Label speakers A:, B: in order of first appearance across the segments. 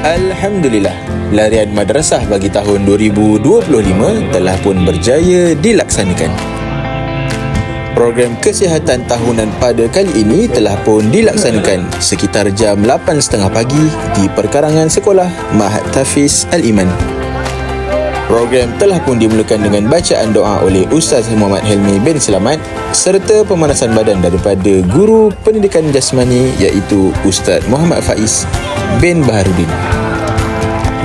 A: Alhamdulillah, larian madrasah bagi tahun 2025 telah pun berjaya dilaksanakan. Program kesihatan tahunan pada kali ini telah pun dilaksanakan sekitar jam 8.30 pagi di perkarangan sekolah Mahat Tafiz Al-Iman. Program telah pun dimulakan dengan bacaan doa oleh Ustaz Muhammad Helmi bin Selamat serta pemanasan badan daripada Guru Pendidikan Jasmani iaitu Ustaz Muhammad Faiz bin Baharudin.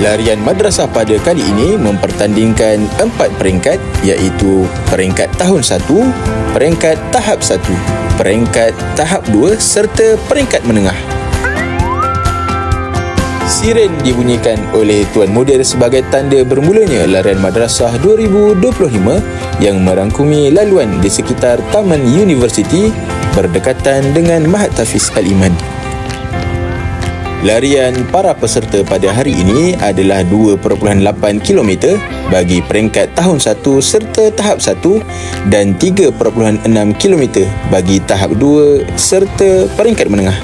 A: Larian madrasah pada kali ini mempertandingkan 4 peringkat iaitu peringkat tahun 1, peringkat tahap 1, peringkat tahap 2 serta peringkat menengah. Siren dibunyikan oleh Tuan Mudir sebagai tanda bermulanya larian madrasah 2025 yang merangkumi laluan di sekitar Taman Universiti berdekatan dengan Mahat Tafiz Al-Iman. Larian para peserta pada hari ini adalah 2.8 km bagi peringkat tahun 1 serta tahap 1 dan 3.6 km bagi tahap 2 serta peringkat menengah.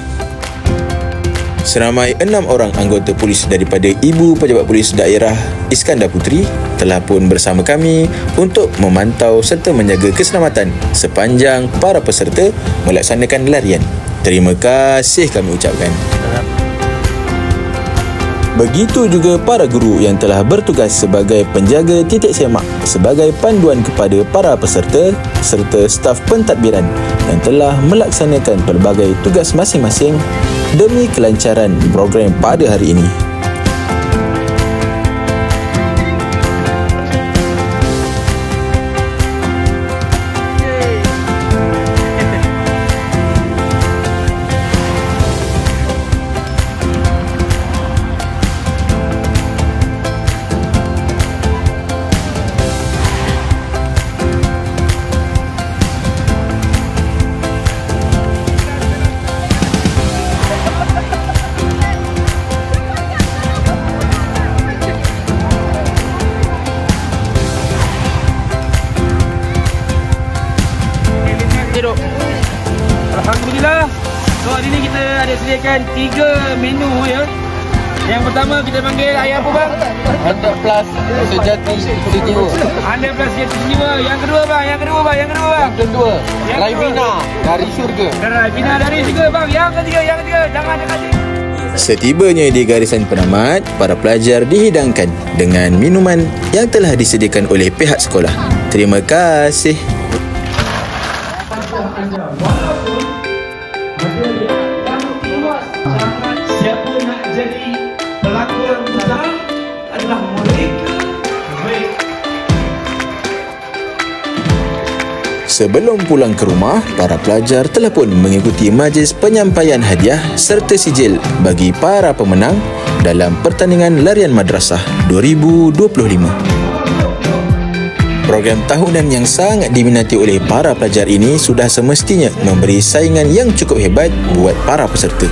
A: Seramai 6 orang anggota polis daripada Ibu Pejabat Polis Daerah Iskandar Puteri telah pun bersama kami untuk memantau serta menjaga keselamatan sepanjang para peserta melaksanakan larian. Terima kasih kami ucapkan. Begitu juga para guru yang telah bertugas sebagai penjaga titik semak sebagai panduan kepada para peserta serta staf pentadbiran yang telah melaksanakan pelbagai tugas masing-masing demi kelancaran program pada hari ini.
B: Alhamdulillah. So hari ni kita ada sediakan 3 menu ya. Yang pertama kita panggil ayam apa bang?
C: 100 plus sejati jiwa.
B: 100 plus sejati jiwa. Yang kedua bang, yang kedua bang.
C: Yang kedua, Raibina dari syurga.
B: Raibina dari syurga bang. Yang ketiga, jangan kasih.
A: Setibanya di garisan penamat, para pelajar dihidangkan dengan minuman yang telah disediakan oleh pihak sekolah. Terima kasih.
B: Siapa nak jadi pelakon besar adalah mereka.
A: Sebelum pulang ke rumah, para pelajar telah pun mengikuti majlis penyampaian hadiah serta sijil bagi para pemenang dalam pertandingan larian madrasah 2025. Program tahunan yang sangat diminati oleh para pelajar ini sudah semestinya memberi saingan yang cukup hebat buat para peserta.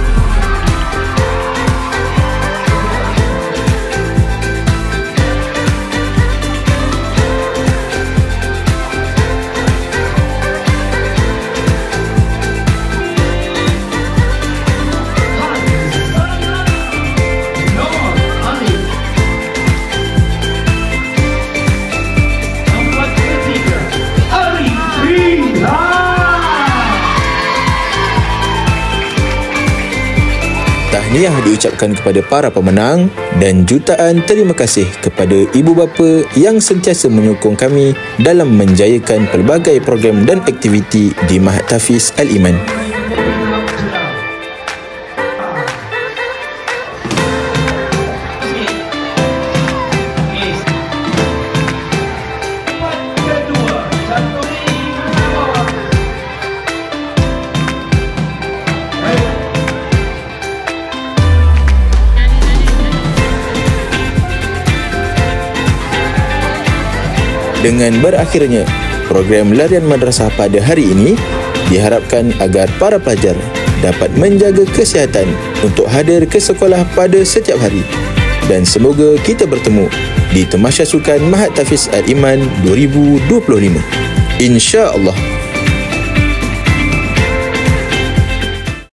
A: Tahniah diucapkan kepada para pemenang dan jutaan terima kasih kepada ibu bapa yang sentiasa menyokong kami dalam menjayakan pelbagai program dan aktiviti di Mahat Tafiz Al-Iman. Dengan berakhirnya program larian madrasah pada hari ini, diharapkan agar para pelajar dapat menjaga kesihatan untuk hadir ke sekolah pada setiap hari. Dan semoga kita bertemu di Tamasya Sukan Mahat Tafiz Al-Iman 2025. InsyaAllah.